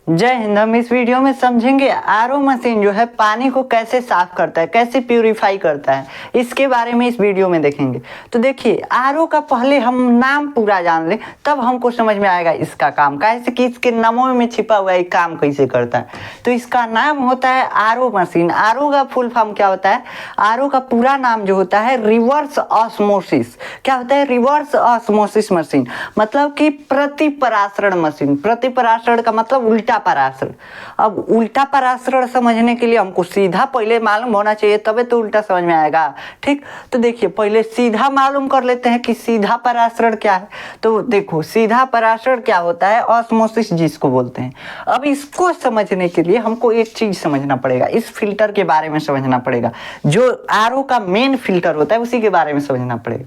जय हिंद। हम इस वीडियो में समझेंगे आरओ मशीन जो है पानी को कैसे साफ करता है, कैसे प्यूरिफाई करता है, इसके बारे में इस वीडियो में देखेंगे। तो देखिए, आरओ का पहले हम नाम पूरा जान लें तब हमको समझ में आएगा इसका काम कैसे, कि इसके नामों में छिपा हुआ है काम कैसे करता है। तो इसका नाम होता है आरओ मशीन। आरओ का फुल फॉर्म क्या होता है? आरओ का पूरा नाम जो होता है रिवर्स ऑस्मोसिस। क्या होता है? रिवर्स ऑस्मोसिस मशीन, मतलब कि प्रतिपरासरण मशीन। प्रतिपरासरण का मतलब उल्टा परासरण। अब उल्टा परासरण समझने के लिए हमको सीधा पहले मालूम होना चाहिए, तबे तो उल्टा समझ में आएगा। ठीक, तो देखिए पहले सीधा मालूम कर लेते हैं कि सीधा परासरण क्या है। तो देखो, सीधा परासरण क्या होता है? ऑस्मोसिस जिसको बोलते हैं। अब इसको समझने के लिए हमको एक चीज समझना पड़ेगा, इस फिल्टर के बारे में समझना पड़ेगा। जो आरओ का मेन फिल्टर होता है उसी के बारे में समझना पड़ेगा।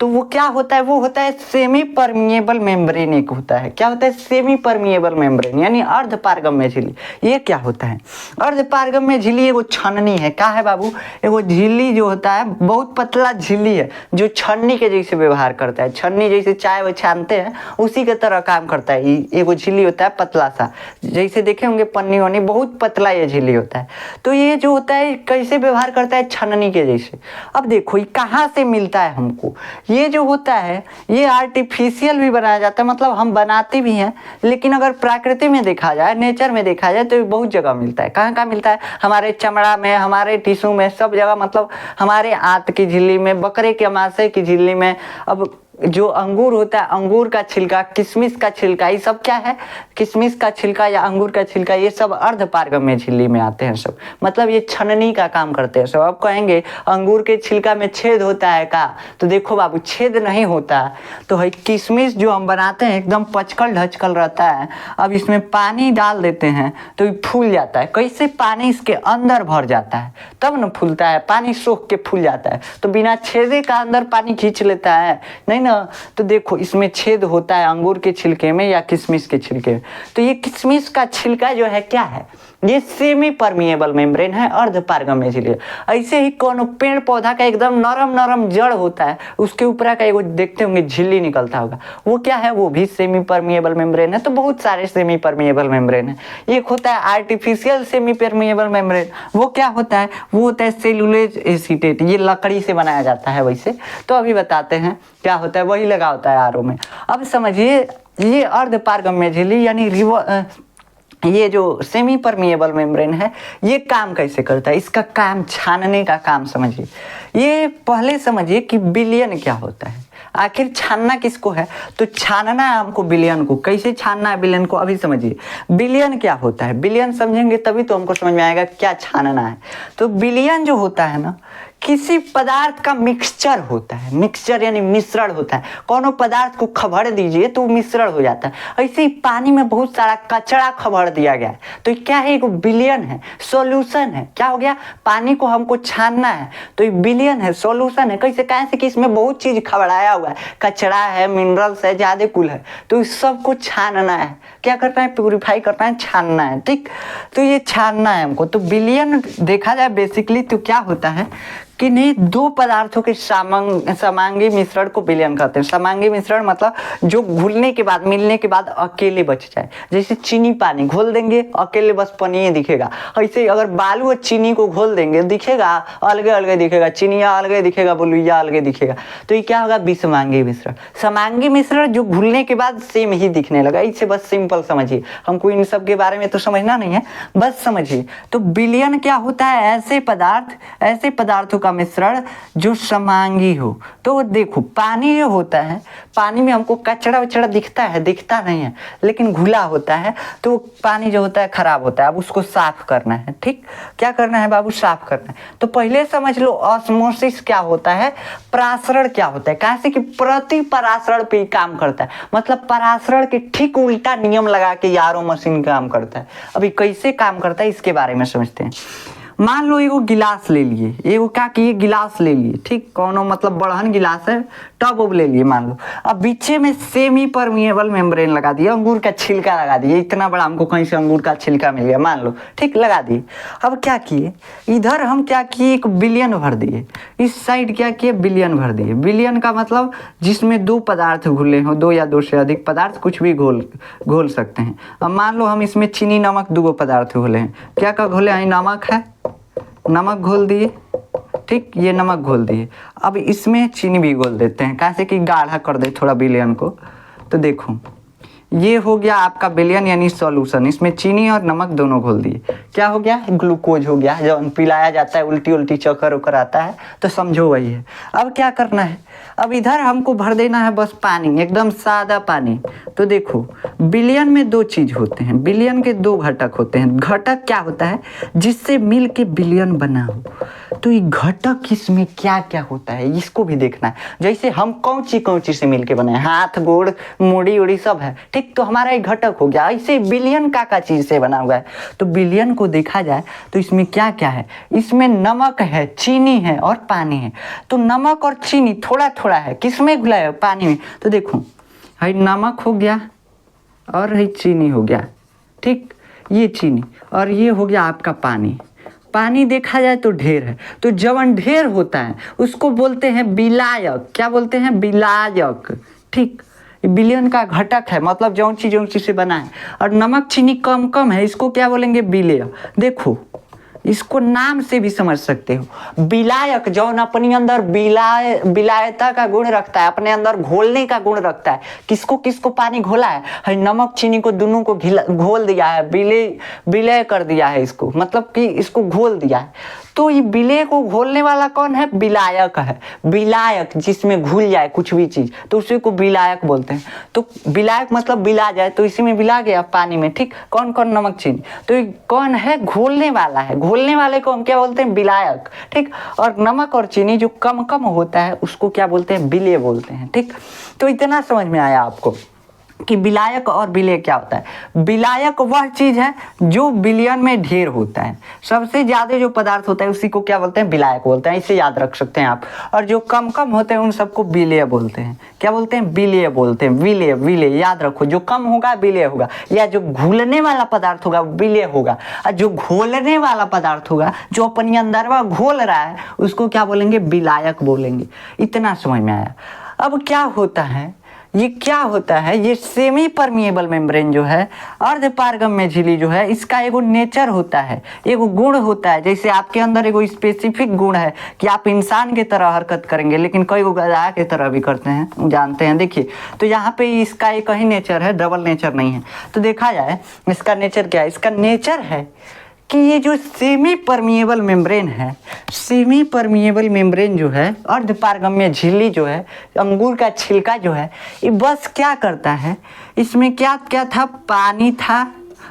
तो वो क्या होता है? वो होता है सेमी परमिएबल मेम्ब्रेन। एक होता है, क्या होता है? सेमी परमिएबल मेम्ब्रेन, यानी अर्ध पारगम्य झिल्ली। ये क्या होता है? अर्ध पारगम्य झिल्ली एगो छन्नी है। क्या है बाबू? एगो झिल्ली जो होता है बहुत पतला झिल्ली है जो छन्नी के जैसे व्यवहार करता है। छन्नी जैसे चाय वो छानते हैं उसी के तरह काम करता है। एगो झिल्ली होता है पतला सा, जैसे देखे होंगे पन्नी वन्नी, बहुत पतला ये झिल्ली होता है। तो ये जो होता है कैसे व्यवहार करता है? छन्नी के जैसे। अब देखो ये कहाँ से मिलता है हमको? ये जो होता है ये आर्टिफिशियल भी बनाया जाता है, मतलब हम बनाते भी हैं, लेकिन अगर प्रकृति में देखा जाए, नेचर में देखा जाए तो बहुत जगह मिलता है। कहाँ कहाँ मिलता है? हमारे चमड़ा में, हमारे टिश्यू में, सब जगह। मतलब हमारे आंत की झिल्ली में, बकरे के मांसे की झिल्ली में। अब जो अंगूर होता है, अंगूर का छिलका, किशमिश का छिलका, ये सब क्या है? किशमिश का छिलका या अंगूर का छिलका, ये सब अर्ध पारगम्य झिल्ली में आते हैं सब। मतलब ये छननी का काम करते हैं सब। अब कहेंगे अंगूर के छिलका में छेद होता है का? तो देखो बाबू, छेद नहीं होता। तो है किशमिश जो हम बनाते हैं एकदम पचकल ढचकल रहता है। अब इसमें पानी डाल देते हैं तो ये फूल जाता है। कैसे? पानी इसके अंदर भर जाता है तब न फूलता है। पानी सोख के फूल जाता है, तो बिना छेदे का अंदर पानी खींच लेता है नहीं ना। तो देखो इसमें छेद होता है अंगूर के छिलके में या किशमिश के छिलके में। तो ये किशमिश का छिलका जो है क्या है? ये सेमी परमिएबल मेम्ब्रेन है, अर्ध पारगम्य झिल्ली। ऐसे ही कोनो पेड़ पौधा का एकदम नरम नरम जड़ होता है, उसके ऊपर का एगो देखते होंगे झिल्ली निकलता होगा, वो क्या है? वो भी सेमी परमिएबल मेम्ब्रेन है। तो बहुत सारे सेमी परमिएबल मेम्ब्रेन है। एक होता है आर्टिफिशियल सेमी परमिएबल मेम्ब्रेन। वो क्या होता है? वो होता है सेलुलोज एसीटेट। ये लकड़ी से बनाया जाता है वैसे। तो अभी बताते हैं क्या होता है, वही लगा होता है आरओ में। अब समझिए, ये अर्ध पारगम्य झिल्ली यानी ये जो सेमी परमिएबल मेम्ब्रेन है, ये काम कैसे करता है? इसका काम छानने का काम समझिए। ये पहले समझिए कि विलयन क्या होता है। आखिर छानना किसको है? तो छानना है हमको विलयन को। कैसे छानना है विलयन को? अभी समझिए विलयन क्या होता है। विलयन समझेंगे तभी तो हमको समझ में आएगा क्या छानना है। तो विलयन जो होता है ना, किसी पदार्थ का मिक्सचर होता है। मिक्सचर यानी मिश्रण होता है। कोनो पदार्थ को खबड़ दीजिए तो मिश्रण हो जाता है। ऐसे ही पानी में बहुत सारा कचरा खबड़ दिया गया है, तो ये क्या है? एक विलयन है, सॉल्यूशन है। क्या हो गया? पानी को हमको छानना है तो ये विलयन है, सॉल्यूशन है। कैसे? कैसे कि इसमें बहुत चीज खबड़ाया हुआ है, कचरा है, मिनरल्स है, ज्यादा कुल है। तो इस सबको छानना है। क्या करना है? प्यूरिफाई करना है, छानना है। ठीक, तो ये छानना है हमको। तो विलयन देखा जाए बेसिकली तो क्या होता है कि नहीं, दो पदार्थों के समांगी मिश्रण को विलयन कहते हैं। समांगी मिश्रण मतलब जो घुलने के बाद, मिलने के बाद अकेले बच जाए। जैसे चीनी पानी घोल देंगे, अकेले बस पानी दिखेगा। ऐसे अगर बालू और चीनी को घोल देंगे, दिखेगा अलगे अलगे दिखेगा, चीनिया अलगे दिखेगा, बलुइया अलगे दिखेगा। तो ये क्या होगा? विसमांगी मिश्रण। समांगी मिश्रण जो घुलने के बाद सेम ही दिखने लगा। इससे बस सिंपल समझिए, हमको इन सब के बारे में तो समझना नहीं है, बस समझिए। तो विलयन क्या होता है? ऐसे पदार्थों का मिश्रण जो समांगी हो। तो देखो पानी जो होता है, पानी में हमको कचरा वचड़ा दिखता है? दिखता नहीं है, लेकिन घुला होता है। तो पानी जो होता है खराब होता है, अब उसको साफ करना है। ठीक, क्या करना है बाबू? साफ करना है। तो पहले समझ लो ऑस्मोसिस क्या होता है, परासरण क्या होता है। कैसे कि प्रति परासरण पे काम करता है, मतलब परासरण के ठीक उल्टा नियम लगा के आरओ मशीन काम करता है। अभी कैसे काम करता है इसके बारे में समझते हैं। मान लो एगो गिलास ले लिए, एगो क्या किए? गिलास ले लिए। ठीक, कोनो मतलब बड़हन गिलास है, सब वो ले लिए मान लो। अब बीचे में सेमी परमिएबल मेम्ब्रेन लगा दिया, अंगूर का छिलका लगा दिया, इतना बड़ा हमको कहीं से अंगूर का छिलका मिल गया मान लो, ठीक, लगा दिए। अब क्या किए, इधर हम क्या किए, एक बिलियन भर दिए, इस साइड क्या किए, बिलियन भर दिए। बिलियन का मतलब जिसमें दो पदार्थ घुले हो, दो या दो से अधिक पदार्थ कुछ भी घोल सकते हैं। अब मान लो हम इसमें चीनी नमक दो पदार्थ घोले हैं, क्या क्या घोले हैं, नमक है, नमक घोल दिए, ठीक, ये नमक घोल दिए। अब इसमें चीनी भी घोल देते हैं, कैसे कि गाढ़ा कर दे थोड़ा बिलियन को। तो देखो ये हो गया आपका बिलियन यानी सॉल्यूशन, इसमें चीनी और नमक दोनों घोल दिए, क्या हो गया, ग्लूकोज हो गया। जब पिलाया जाता है उल्टी उल्टी चक्कर उकर आता है तो समझो वही है। अब क्या करना है, अब इधर हमको भर देना है बस पानी, एकदम सादा पानी। तो देखो बिलियन में दो चीज होते हैं, बिलियन के दो घटक होते हैं। घटक क्या होता है, जिससे मिल के बिलियन बना हो। तो ये घटक इसमें क्या क्या होता है इसको भी देखना है। जैसे हम कौची से मिल के बने हैं, हाथ गोड़ मूड़ी उड़ी सब है, ठीक, तो हमारा एक घटक हो गया। ऐसे बिलियन का चीज से बना हुआ है। तो बिलियन को देखा जाए तो इसमें क्या क्या है, इसमें नमक है, चीनी है और पानी है। तो नमक और चीनी थोड़ा थोड़ा है, किसमें घुला है, पानी में। तो देखो है नमक हो गया और है चीनी हो गया, ठीक, ये चीनी और ये हो गया आपका पानी। पानी देखा जाए तो ढेर है, तो जवन ढेर होता है उसको बोलते हैं विलायक। क्या बोलते हैं, विलायक, ठीक। बिलियन का घटक है, मतलब जौन चीज से बना है। और नमक चीनी कम कम है, इसको क्या बोलेंगे, विलेय। देखो इसको नाम से भी समझ सकते हो। विलायक जौन अपने अंदर विलायता का गुण रखता है, अपने अंदर घोलने का गुण रखता है। किसको किसको पानी घोला है, नमक चीनी को दोनों को घोल दिया है, विलय कर दिया है इसको, मतलब कि इसको घोल दिया है। तो ये विलय को घोलने वाला कौन है, विलायक है। विलायक जिसमें घुल जाए कुछ भी चीज तो उसी को विलायक बोलते हैं। तो विलायक मतलब विला जाए, तो इसी में विला गया पानी में, ठीक। कौन कौन, नमक चीनी। तो ये कौन है, घोलने वाला है। घोलने वाले को हम क्या बोलते हैं, विलायक, ठीक। और नमक और चीनी जो कम कम होता है उसको क्या बोलते हैं, विलेय बोलते हैं, ठीक। तो इतना समझ में आया आपको कि विलायक और विलेय क्या होता है। विलायक वह चीज है जो बिलियन में ढेर होता है, सबसे ज्यादा जो पदार्थ होता है उसी को क्या बोलते हैं, विलायक बोलते हैं। इसे याद रख सकते हैं आप। और जो कम कम होते हैं उन सबको विलेय बोलते हैं। क्या बोलते हैं, विलेय बोलते हैं। विलेय विलेय याद रखो, जो कम होगा विलेय होगा, या जो घुलने वाला पदार्थ होगा विलेय होगा, और जो घोलने वाला पदार्थ होगा जो अपने अंदर वह घोल रहा है उसको क्या बोलेंगे, विलायक बोलेंगे। इतना समझ में आया। अब क्या होता है, ये क्या होता है, ये सेमी परमिएबल मेम्ब्रेन जो है, अर्धपारगम्य झिल्ली जो है, इसका एगो नेचर होता है, एगो गुण होता है। जैसे आपके अंदर एगो स्पेसिफिक गुण है कि आप इंसान के तरह हरकत करेंगे, लेकिन कई गधा के तरह भी करते हैं, जानते हैं। देखिए तो यहाँ पे इसका एक ही नेचर है, डबल नेचर नहीं है। तो देखा जाए इसका नेचर क्या है, इसका नेचर है कि ये जो सेमी परमिएबल मेम्ब्रेन है, सेमी परमिएबल मेम्ब्रेन जो है, अर्धपारगम्य झिल्ली जो है, अंगूर का छिलका जो है, ये बस क्या करता है, इसमें क्या क्या था, पानी था,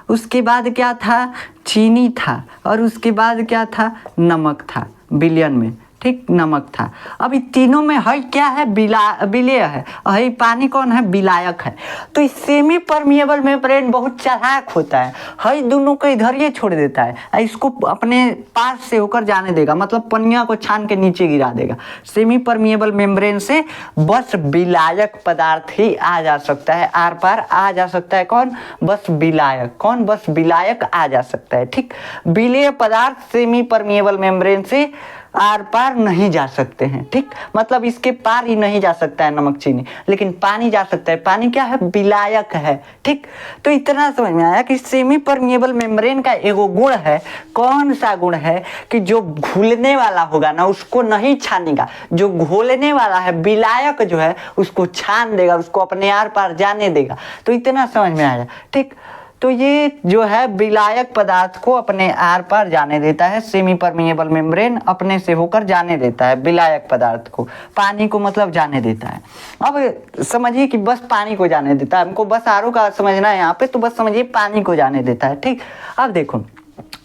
उसके बाद क्या था, चीनी था, और उसके बाद क्या था, नमक था। बिलियन में, ठीक, नमक था। अब इन तीनों में है क्या है, विलेय है, और ये पानी कौन है, विलायक है। तो इस सेमी परमिएबल मेम्ब्रेन बहुत चालाक होता है दोनों को इधर ये छोड़ देता है, इसको अपने पास से होकर जाने देगा, मतलब पनिया को छान के नीचे गिरा देगा। सेमी परमिएबल मेम्ब्रेन से बस विलायक पदार्थ ही आ जा सकता है, आर पार आ जा सकता है। कौन, बस विलायक। कौन, बस विलायक आ जा सकता है, ठीक। विलेय पदार्थ सेमी परमिएबल मेम्ब्रेन से आर पार नहीं जा सकते हैं, ठीक, मतलब इसके पार ही नहीं जा सकता है नमक चीनी, लेकिन पानी जा सकता है। पानी क्या है, विलायक है, ठीक। तो इतना समझ में आया कि सेमी परमिएबल मेम्ब्रेन का एगो गुण है। कौन सा गुण है, कि जो घुलने वाला होगा ना उसको नहीं छानेगा, जो घोलने वाला है विलायक जो है उसको छान देगा, उसको अपने आर पार जाने देगा। तो इतना समझ में आया, ठीक। तो ये जो है विलायक पदार्थ को अपने आर पार जाने देता है, सेमी परमिएबल मेम्ब्रेन अपने से होकर जाने देता है विलायक पदार्थ को, पानी को मतलब जाने देता है। अब समझिए कि बस पानी को जाने देता है, हमको बस आर का समझना है यहाँ पे, तो बस समझिए पानी को जाने देता है, ठीक। अब देखो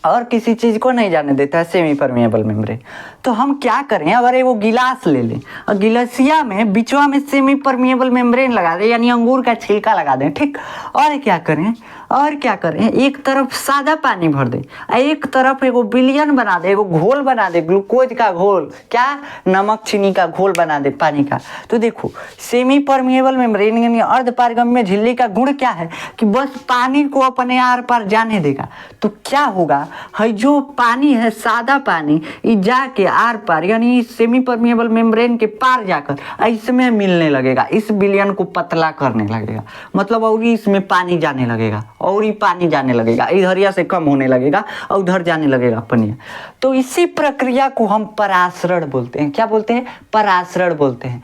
और किसी चीज को नहीं जाने देता है सेमी परमिएबल मेम्ब्रेन। तो हम क्या करें, अगर ये वो गिलास ले लें और गिलासिया में बीचवा में सेमी परमिएबल मेम्ब्रेन लगा दें, यानी अंगूर का छिलका लगा दें, ठीक। और क्या करें, और क्या करें, एक तरफ सादा पानी भर दे, एक तरफ एगो विलयन बना दे, एगो घोल बना दे, ग्लूकोज का घोल, क्या नमक चीनी का घोल बना दे पानी का। तो देखो सेमी परमिएबल मेम्ब्रेन यानी अर्धपारगम्य झिल्ली का गुण क्या है कि बस पानी को अपने आर पार जाने देगा। तो क्या होगा, है जो पानी है सादा पानी ये जाके आर पार यानी सेमी परमिएबल मेम्ब्रेन के पार जाकर इसमें मिलने लगेगा, इस विलयन को पतला करने लगेगा, मतलब और इसमें पानी जाने लगेगा, और ही पानी जाने लगेगा, इधरिया से कम होने लगेगा और उधर जाने लगेगा पनिया। तो इसी प्रक्रिया को हम परासरण बोलते हैं। क्या बोलते हैं? परासरण बोलते हैं।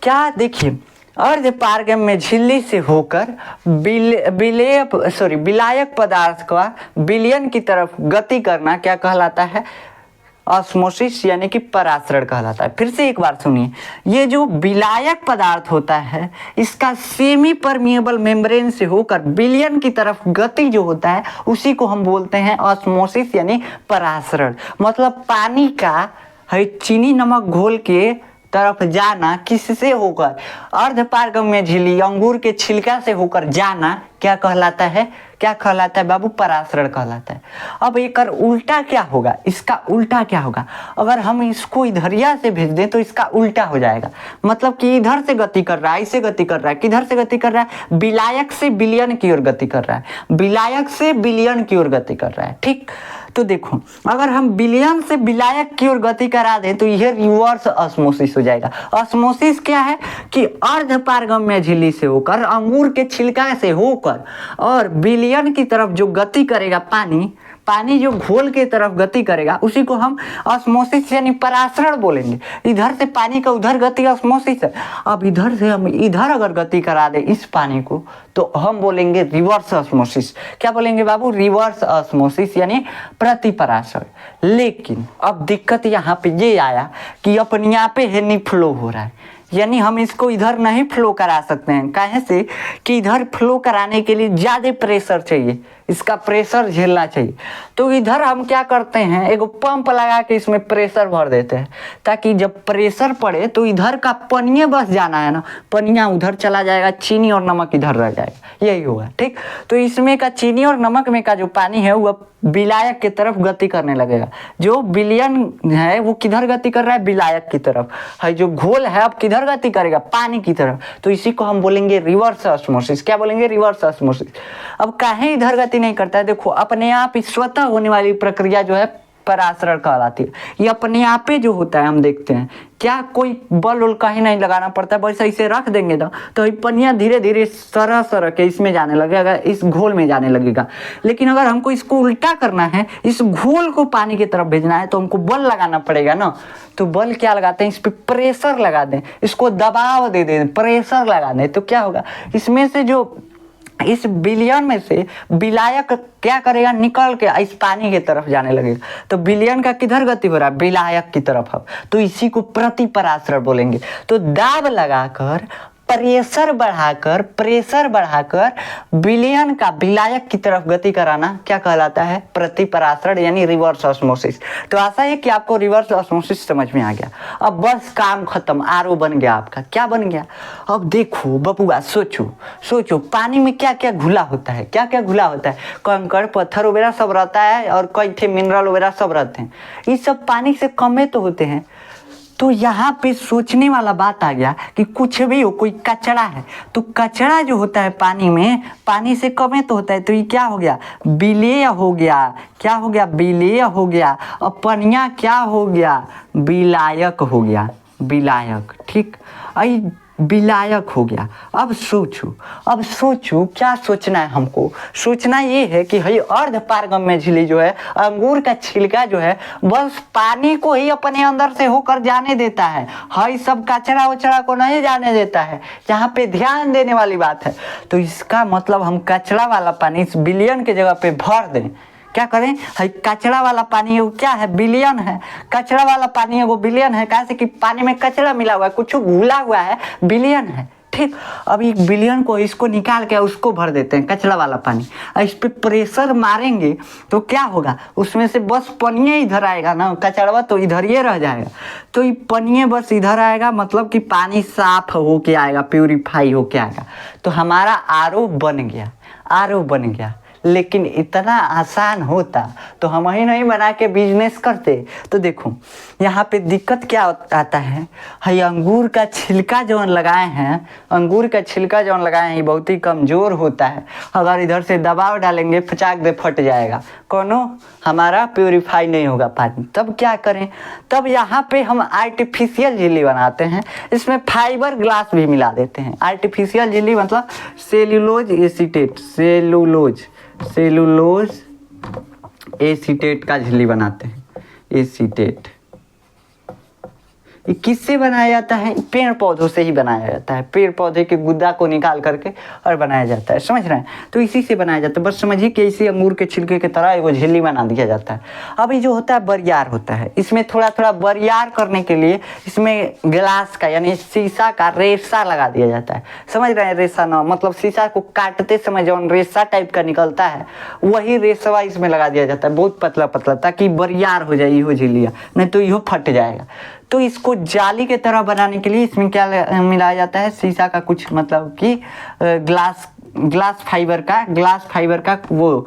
क्या देखिए, अर्धपारगम्य झिल्ली से होकर विलायक पदार्थ का विलयन की तरफ गति करना क्या कहलाता है? ऑस्मोसिस यानी कि परासरण कहलाता है। फिर से एक बार सुनिए, ये जो विलायक पदार्थ होता है इसका सेमी परमिएबल मेम्ब्रेन से होकर विलयन की तरफ गति जो होता है उसी को हम बोलते हैं ऑस्मोसिस यानी परासरण। मतलब पानी का है चीनी नमक घोल के तरफ जाना किससे होकर? अर्धपारगम्य झिल्ली अंगूर के छिलका से होकर जाना क्या कहलाता है? क्या कहलाता है बाबू? परासरण कहलाता है। अब एक उल्टा क्या होगा? इसका उल्टा क्या होगा? अगर हम इसको इधरिया से भेज दें तो इसका उल्टा हो जाएगा, मतलब कि इधर से गति कर रहा है, इसे गति कर रहा है, किधर से गति कर रहा है? विलायक से विलयन की ओर गति कर रहा है, विलायक से विलयन की ओर गति कर रहा है। ठीक, तो देखो अगर हम विलयन से विलायक की ओर गति करा दें तो यह रिवर्स ऑस्मोसिस हो जाएगा। ऑस्मोसिस क्या है कि अर्धपारगम्य झिल्ली से होकर अंगूर के छिलका से होकर और विलयन की तरफ जो गति करेगा पानी जो घोल के तरफ गति करेगा उसी को हम ऑस्मोसिस यानी परासरण बोलेंगे। इधर से पानी का उधर गति ऑस्मोसिस है। अब इधर से हम इधर अगर गति करा दे इस पानी को तो हम बोलेंगे रिवर्स ऑस्मोसिस। क्या बोलेंगे बाबू? रिवर्स ऑस्मोसिस यानी प्रतिपरासरण। लेकिन अब दिक्कत यहाँ पे ये आया कि अपने आप पे हेनी फ्लो हो रहा है, यानी हम इसको इधर नहीं फ्लो करा सकते हैं। काहे से कि इधर फ्लो कराने के लिए ज़्यादा प्रेशर चाहिए, इसका प्रेशर झेलना चाहिए। तो इधर हम क्या करते हैं, एगो पंप लगा के इसमें प्रेशर भर देते हैं ताकि जब प्रेशर पड़े तो इधर का पनिया बस जाना है ना, पनिया उधर चला जाएगा, चीनी और नमक इधर रह जाएगा, यही होगा। ठीक, तो इसमें का चीनी और नमक में का जो पानी है वह विलायक की तरफ गति करने लगेगा। जो विलयन है वो किधर गति कर रहा है? विलायक की तरफ है। जो घोल है अब किधर गति करेगा? पानी की तरफ। तो इसी को हम बोलेंगे रिवर्स ऑस्मोसिस। क्या बोलेंगे? Reverse osmosis. अब काहे इधर गति नहीं करता है? देखो अपने आप स्वतः होने वाली प्रक्रिया जो है परासरण कहलाती है। ये अपने आप ही जो होता है हम देखते हैं, क्या कोई बल उल कहीं नहीं लगाना पड़ता है, बस ऐसे रख देंगे ना तो पनिया धीरे धीरे सरह के इसमें जाने लगेगा, इस घोल में जाने लगेगा। लेकिन अगर हमको इसको उल्टा करना है, इस घोल को पानी की तरफ भेजना है तो हमको बल लगाना पड़ेगा ना। तो बल क्या लगाते हैं? इस पर प्रेशर लगा दें, इसको दबाव दे दें, प्रेशर लगा दें। तो क्या होगा, इसमें से जो इस विलयन में से विलायक क्या करेगा? निकल के इस पानी की तरफ जाने लगेगा। तो विलयन का किधर गति हो रहा है? विलायक की तरफ। तो इसी को प्रतिपरासरण बोलेंगे। तो दाब लगाकर प्रेशर बढ़ाकर विलयन का विलायक की तरफ गति कराना क्या कहलाता है? प्रतिपरासरण यानी रिवर्स ऑस्मोसिस। तो आशा है कि आपको रिवर्स ऑस्मोसिस समझ में आ गया। अब बस काम खत्म, आरओ बन गया आपका। क्या बन गया? अब देखो बबुआ, सोचो पानी में क्या क्या घुला होता है? क्या क्या घुला होता है? कंकड़ पत्थर वगैरह सब रहता है और कई थे मिनरल वगैरह सब रहते हैं। ये सब पानी से कम तो होते हैं। तो यहाँ पे सोचने वाला बात आ गया कि कुछ भी हो, कोई कचरा है तो कचरा जो होता है पानी में, पानी से कम तो होता है। तो ये क्या हो गया? विलेय हो गया। क्या हो गया? विलेय हो गया। और पनिया क्या हो गया? विलायक हो गया, विलायक। ठीक, विलायक हो गया। अब सोचो क्या सोचना है हमको? सोचना ये है कि हई अर्धपारगम्य झिल्ली जो है, अंगूर का छिलका जो है, बस पानी को ही अपने अंदर से होकर जाने देता है, हई सब कचरा वचरा को नहीं जाने देता है। यहाँ पे ध्यान देने वाली बात है। तो इसका मतलब हम कचरा वाला पानी इस विलयन के जगह पे भर दें। क्या करें? है कचरा वाला पानी वो क्या है? विलयन है। कचरा वाला पानी है वो विलयन है। कैसे कि पानी में कचरा मिला हुआ है, कुछ घुला हुआ है, विलयन है। ठीक, अब एक विलयन को इसको निकाल के उसको भर देते हैं कचरा वाला पानी। इस पे प्रेशर मारेंगे तो क्या होगा? उसमें से बस पनिया इधर आएगा ना, कचड़वा तो इधर ही रह जाएगा। तो ये पनिया बस इधर आएगा, मतलब कि पानी साफ होके आएगा, प्यूरिफाई होके आएगा। तो हमारा आरओ बन गया। आरओ बन गया। लेकिन इतना आसान होता तो हम ही नहीं बना के बिजनेस करते। तो देखो यहाँ पे दिक्कत क्या आता है, ये अंगूर का छिलका जो लगाए हैं, अंगूर का छिलका जो लगाए हैं ये बहुत ही कमज़ोर होता है। अगर इधर से दबाव डालेंगे फचाक दे फट जाएगा, कोनो हमारा प्योरीफाई नहीं होगा पानी। तब क्या करें, तब यहाँ पे हम आर्टिफिशियल झिल्ली बनाते हैं, इसमें फाइबर ग्लास भी मिला देते हैं। आर्टिफिशियल झिल्ली मतलब सेल्यूलोज एसीटेट, सेलुलोज एसीटेट का झिल्ली बनाते हैं। एसीटेट ये किससे बनाया जाता है, पेड़ पौधों से ही बनाया जाता है। पेड़ पौधे के गुद्दा को निकाल करके और बनाया जाता है, समझ रहे हैं। तो इसी से बनाया जाता है। बस समझिए कि इसी अंगूर के छिलके की तरह वो झिल्ली बना दिया जाता है। अब ये जो होता है बरियार होता है, इसमें थोड़ा थोड़ा बरियार करने के लिए इसमें ग्लास का यानी शीशा का रेसा लगा दिया जाता है। समझ रहे हैं, रेसा ना मतलब शीशा को काटते समय जो रेसा टाइप का निकलता है वही रेसवा इसमें लगा दिया जाता है, बहुत पतला पतला, ताकि बरियार हो जाए यो झिल्लियाँ, नहीं तो यो फट जाएगा। तो इसको जाली के तरह बनाने के लिए इसमें क्या मिलाया जाता है, शीशा का कुछ मतलब कि ग्लास फाइबर का वो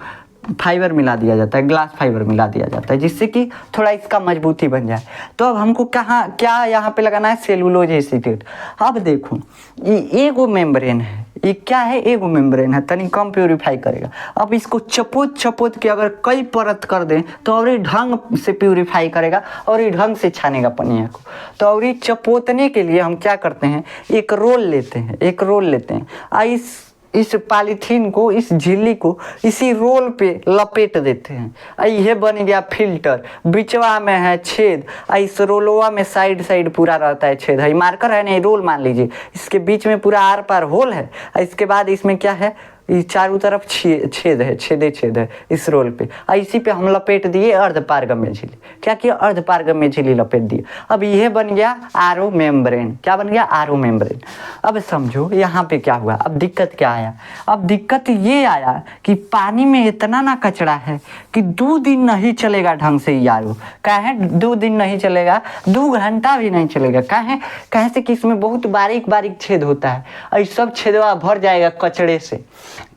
फाइबर मिला दिया जाता है, ग्लास फाइबर मिला दिया जाता है, जिससे कि थोड़ा इसका मजबूती बन जाए। तो अब हमको क्या यहाँ पे लगाना है, सेलुलोज एसीटेट। अब देखो ये एगो मेम्ब्रेन है, ये क्या है, एगो मेम्ब्रेन है, तनी कम प्यूरीफाई करेगा। अब इसको चपोत के अगर कई परत कर दें तो और ये ढंग से प्यूरीफाई करेगा और ये ढंग से छानेगा पनिया को। तो और ये चपोतने के लिए हम क्या करते हैं, एक रोल लेते हैं, इस पॉलीथीन को, इस झिल्ली को इसी रोल पे लपेट देते हैं। यह बन गया फिल्टर, बिचवा में है छेद, इस रोलवा में साइड पूरा रहता है छेद है, मार्कर है नहीं, रोल मान लीजिए, इसके बीच में पूरा आर पार होल है। इसके बाद इसमें क्या है, ये चारों तरफ छेद है इस रोल पे। इसी पे हम लपेट दिए अर्धपारगम्य झिल्ली। क्या किया, अर्धपारगम्य झिल्ली लपेट दिए। अब यह बन गया आरओ मेम्ब्रेन। क्या बन गया, आरओ मेम्ब्रेन। अब समझो यहाँ पे क्या हुआ, अब दिक्कत क्या आया, अब दिक्कत ये आया कि पानी में इतना ना कचरा है कि 2 दिन नहीं चलेगा ढंग से ये आरओ। काहे 2 दिन नहीं चलेगा, 2 घंटा भी नहीं चलेगा। काहे से कि इसमें बहुत बारीक छेद होता है और सब छेदवा भर जाएगा कचड़े से।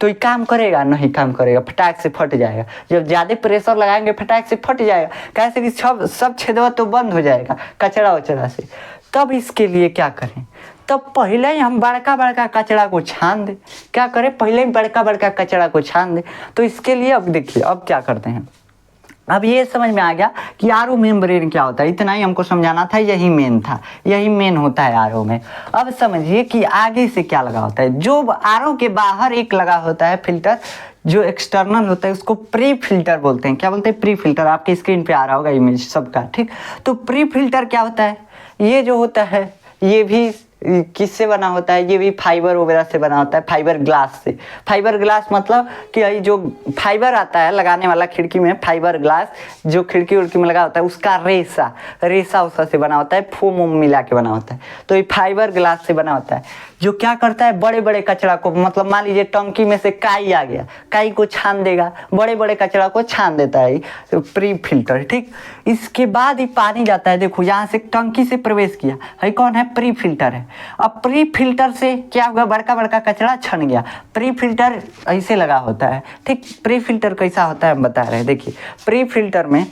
तो ये काम करेगा, नहीं काम करेगा, फटाक से फट जाएगा। जब ज़्यादा प्रेशर लगाएंगे फटाक से फट जाएगा, कैसे कि सब छेदवा तो बंद हो जाएगा कचड़ा वचड़ा से। तब इसके लिए क्या करें, तब पहले ही हम बड़का कचड़ा को छान दें। क्या करें, पहले ही बड़का कचड़ा को छान दें। तो इसके लिए अब देखिए अब क्या करते हैं, अब ये समझ में आ गया कि आरओ मेम्ब्रेन क्या होता है। इतना ही हमको समझाना था, यही मेन होता है आरओ में। अब समझिए कि आगे से क्या लगा होता है। जो आरओ के बाहर एक लगा होता है फिल्टर, जो एक्सटर्नल होता है उसको प्री फिल्टर बोलते हैं। क्या बोलते हैं, प्री फिल्टर। आपके स्क्रीन पे आ रहा होगा इमेज सबका, ठीक। तो प्री फिल्टर क्या होता है, ये जो होता है ये भी किससे बना होता है, ये भी फाइबर वगैरह से बना होता है, फाइबर ग्लास से। फाइबर ग्लास मतलब कि ये जो फाइबर आता है लगाने वाला खिड़की में, फाइबर ग्लास जो खिड़की उड़की में लगा होता है उसका रेसा उसा से बना होता है, फोम मिला के बना होता है। तो ये फाइबर ग्लास से बना होता है, जो क्या करता है, बड़े कचरा को, मतलब मान लीजिए टंकी में से काई आ गया, काई को छान देगा, बड़े कचरा को छान देता है तो प्री फिल्टर, ठीक। इसके बाद ही पानी जाता है, देखो यहाँ से टंकी से प्रवेश किया है, कौन है, प्री फिल्टर है। अब प्री फिल्टर से क्या होगा, बड़का कचरा छन गया। प्री फिल्टर ऐसे लगा होता है, ठीक। प्री फिल्टर कैसा होता है हम बता रहे हैं, देखिए प्री फिल्टर में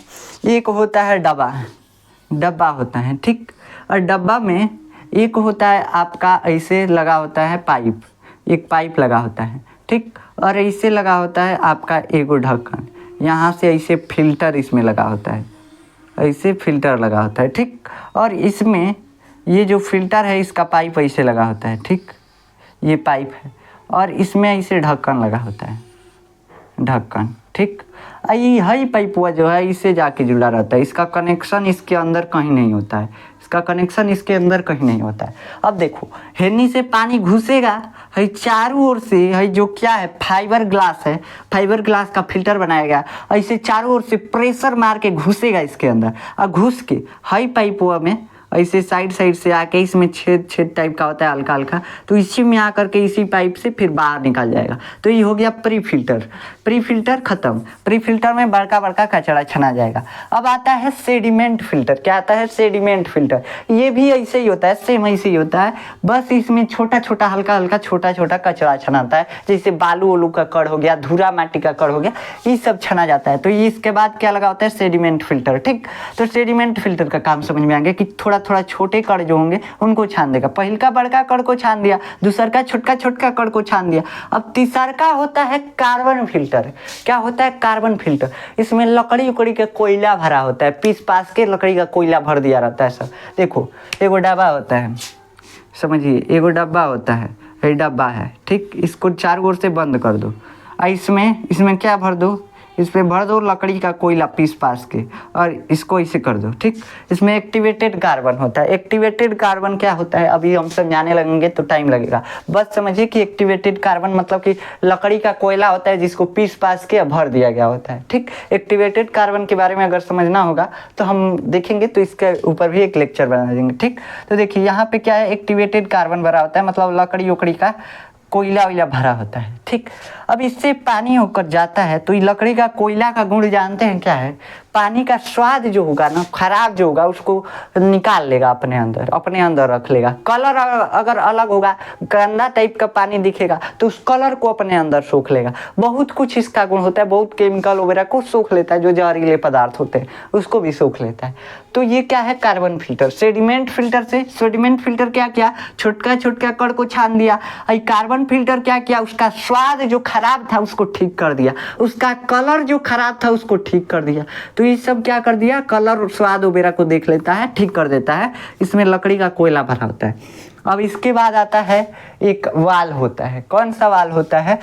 एक होता है डब्बा होता है, ठीक। और डब्बा में एक होता है आपका ऐसे लगा होता है पाइप, एक पाइप लगा होता है, ठीक। और ऐसे लगा होता है आपका एगो ढक्कन, यहाँ से ऐसे फिल्टर इसमें लगा होता है, ऐसे फिल्टर लगा होता है, ठीक। और इसमें ये जो फिल्टर है इसका पाइप ऐसे लगा होता है, ठीक। ये पाइप है और इसमें ऐसे ढक्कन लगा होता है, ढक्कन, ठीक। ये हाई पाइप हुआ जो है इससे जाके जुड़ा रहता है, इसका कनेक्शन इसके अंदर कहीं नहीं होता है, इसका कनेक्शन इसके अंदर कहीं नहीं होता है। अब देखो हेनी से पानी घुसेगा, है चारों ओर से, है जो क्या है, फाइबर ग्लास है, फाइबर ग्लास का फिल्टर बनाया गया, ऐसे चारों ओर से प्रेशर मार के घुसेगा इसके अंदर, और घुस के हाई पाइप हुआ में ऐसे साइड साइड से आके इसमें छेद छेद टाइप का होता है हल्का हल्का, तो इसी में आकर के इसी पाइप से फिर बाहर निकल जाएगा। तो ये हो गया प्री फिल्टर। प्री फिल्टर खत्म। प्री फिल्टर में बड़का बड़का कचरा छना जाएगा। अब आता है सेडिमेंट फिल्टर। क्या आता है? Sediment filter. ये भी ऐसे ही होता है, सेम ऐसे ही होता है, बस इसमें छोटा छोटा हल्का हल्का छोटा छोटा कचरा छनाता है, जैसे बालू ओलू का कण हो गया, धूरा माटी का कण हो गया, ये सब छना जाता है। तो इसके बाद क्या लगा होता है? Sediment filter. ठीक, तो सेडिमेंट फिल्टर का काम समझ में आ गया कि थोड़ा थोड़ा छोटे कण जो होंगे उनको छान देगा। पहल का बड़का कण को छान दिया, दूसर का छोटका छोटका कण को छान दिया। अब तीसर का होता है कार्बन फिल्टर। क्या होता है? Carbon filter. इसमें लकड़ी उकड़ी का कोयला भरा होता है, पीस पास के लकड़ी का कोयला भर दिया रहता है सब। देखो एगो डब्बा होता है, समझिए एगो डब्बा होता है, ये डब्बा है, ठीक, इसको चार ओर से बंद कर दो। इसमें क्या भर दो? इसमें भर दो लकड़ी का कोयला पीस पास के, और इसको इसे कर दो। ठीक, इसमें एक्टिवेटेड कार्बन होता है। एक्टिवेटेड कार्बन क्या होता है अभी हम समझाने लगेंगे तो टाइम लगेगा। बस समझिए कि एक्टिवेटेड कार्बन मतलब कि लकड़ी का कोयला होता है जिसको पीस पास के भर दिया गया होता है। ठीक, एक्टिवेटेड कार्बन के बारे में अगर समझना होगा तो हम देखेंगे, तो इसके ऊपर भी एक लेक्चर बना देंगे। ठीक, तो देखिए यहाँ पे क्या है? एक्टिवेटेड कार्बन भरा होता है, मतलब लकड़ी उकड़ी का कोयला वोयला भरा होता है। ठीक, अब इससे पानी होकर जाता है, तो ये लकड़ी का कोयला का गुण जानते हैं क्या है? पानी का स्वाद जो होगा ना, खराब जो होगा, उसको निकाल लेगा अपने अंदर रख लेगा। कलर अगर अलग होगा, गंदा टाइप का पानी दिखेगा, तो उस कलर को अपने अंदर सोख लेगा। बहुत कुछ इसका गुण होता है, बहुत केमिकल वगैरह को सोख लेता है, जो जहरीले पदार्थ होते हैं उसको भी सोख लेता है। तो ये क्या है? Carbon filter. सेडिमेंट फिल्टर से, सेडिमेंट फिल्टर क्या किया? छोटका छोटका कण को छान दिया। कार्बन फिल्टर क्या किया? उसका स्वाद जो खराब था उसको ठीक कर दिया, उसका कलर जो खराब था उसको ठीक कर दिया। तो ये सब क्या कर दिया? कलर स्वाद वगैरह को देख लेता है, ठीक कर देता है। इसमें लकड़ी का कोयला भरा होता है। अब इसके बाद आता है एक वाल होता है। कौन सा वाल होता है?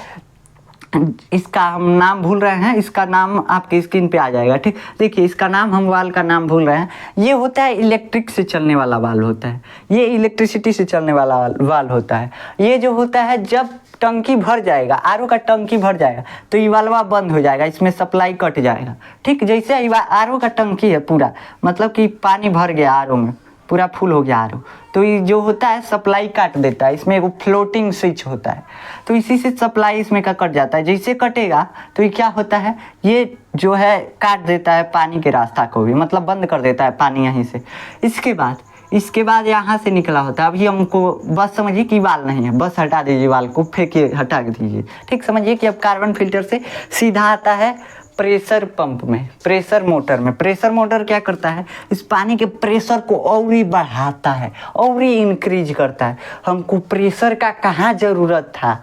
इसका हम नाम भूल रहे हैं, इसका नाम आपकी स्क्रीन पे आ जाएगा। ठीक, देखिए इसका नाम, हम वाल का नाम भूल रहे हैं। ये होता है इलेक्ट्रिक से चलने वाला वाल होता है, ये इलेक्ट्रिसिटी से चलने वाला वाल होता है। ये जो होता है, जब टंकी भर जाएगा, आरओ का टंकी भर जाएगा, तो ये वाल्व बंद हो जाएगा, इसमें सप्लाई कट जाएगा। ठीक, जैसे आरओ का टंकी है पूरा, मतलब कि पानी भर गया आरओ में, पूरा फुल हो गया आरओ, तो ये जो होता है सप्लाई काट देता है। इसमें एक फ्लोटिंग स्विच होता है, तो इसी से सप्लाई इसमें का कट जाता है। जैसे कटेगा तो ये क्या होता है? ये जो है काट देता है पानी के रास्ता को भी, मतलब बंद कर देता है पानी यहीं से। इसके बाद यहाँ से निकला होता है। अभी हमको बस समझिए कि वाल नहीं है, बस हटा दीजिए, वाल को फेंकिए, हटा दीजिए। ठीक, समझिए कि अब कार्बन फिल्टर से सीधा आता है प्रेशर पंप में, प्रेशर मोटर में। प्रेशर मोटर क्या करता है? इस पानी के प्रेशर को और ही बढ़ाता है, और ही इंक्रीज करता है। हमको प्रेशर का कहाँ ज़रूरत था?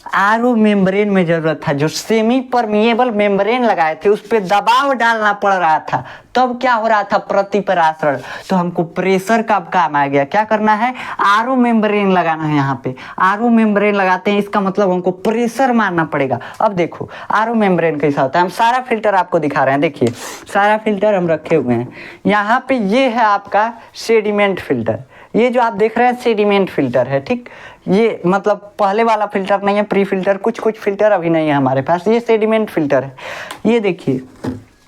आरओ मेम्ब्रेन में ज़रूरत था। जो सेमी परमिएबल मेम्ब्रेन लगाए थे उस पर दबाव डालना पड़ रहा था, तब क्या हो रहा था? प्रतिपरासरण। तो हमको प्रेशर का काम आ गया। क्या करना है? आरओ मेम्ब्रेन लगाना है। यहाँ पे आरओ मेम्ब्रेन लगाते हैं, इसका मतलब हमको प्रेशर मारना पड़ेगा। अब देखो आरओ मेम्ब्रेन कैसा होता है, हम सारा फिल्टर आपको दिखा रहे हैं। देखिए सारा फिल्टर हम रखे हुए हैं। यहाँ पे ये है आपका सेडिमेंट फिल्टर, ये जो आप देख रहे हैं सेडिमेंट फिल्टर है। ठीक, ये मतलब पहले वाला फिल्टर नहीं है, प्री फिल्टर, कुछ फिल्टर अभी नहीं है हमारे पास, ये सेडिमेंट फिल्टर है। ये देखिए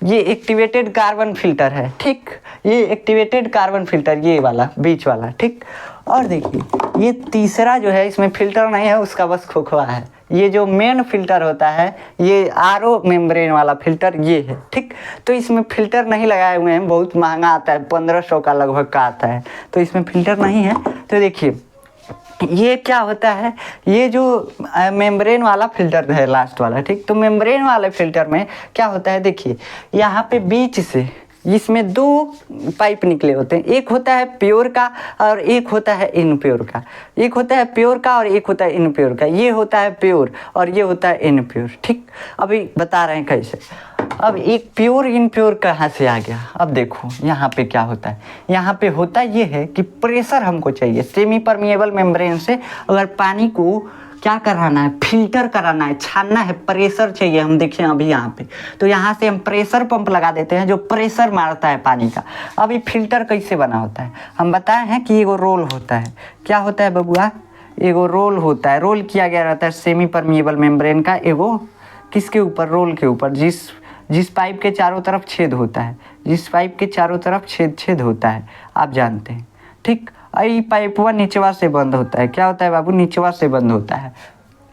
ये एक्टिवेटेड कार्बन फिल्टर है। ठीक, ये एक्टिवेटेड कार्बन फिल्टर, ये वाला बीच वाला। ठीक, और देखिए ये तीसरा जो है, इसमें फिल्टर नहीं है, उसका बस खोखला है। ये जो मेन फिल्टर होता है, ये आरओ मेम्ब्रेन वाला फिल्टर ये है। ठीक, तो इसमें फिल्टर नहीं लगाए हुए हैं, बहुत महंगा आता है, 1500 का लगभग का आता है, तो इसमें फिल्टर नहीं है। तो देखिए ये क्या होता है? ये जो मेम्ब्रेन वाला फिल्टर है लास्ट वाला। ठीक, तो मेम्ब्रेन वाले फिल्टर में क्या होता है? देखिए यहाँ पे बीच से इसमें दो पाइप निकले होते हैं, एक होता है प्योर का और एक होता है इनप्योर का। एक होता है प्योर का और एक होता है इनप्योर का। ये होता है प्योर और ये होता है इनप्योर। ठीक, अभी बता रहे हैं कैसे। अब एक प्योर इनप्योर कहाँ से आ गया? अब देखो यहाँ पे क्या होता है, यहाँ पे होता ये है कि प्रेशर हमको चाहिए। सेमी परमिएबल मेम्ब्रेन से अगर पानी को क्या कराना है? फिल्टर कराना है, छानना है, प्रेशर चाहिए। हम देखें अभी यहाँ पे, तो यहाँ से हम प्रेशर पंप लगा देते हैं जो प्रेशर मारता है पानी का। अब ये फिल्टर कैसे बना होता है? हम बताए हैं कि एगो रोल होता है। क्या होता है बबुआ? एगो रोल होता है, रोल किया गया रहता है सेमी परमिएबल मेम्ब्रेन का, एगो किसके ऊपर? रोल के ऊपर, जिस जिस पाइप के चारों तरफ छेद होता है, जिस पाइप के चारों तरफ छेद होता है, आप जानते हैं। ठीक, ये पाइपवा नीचवा से बंद होता है। क्या होता है बाबू? नीचवा से बंद होता है,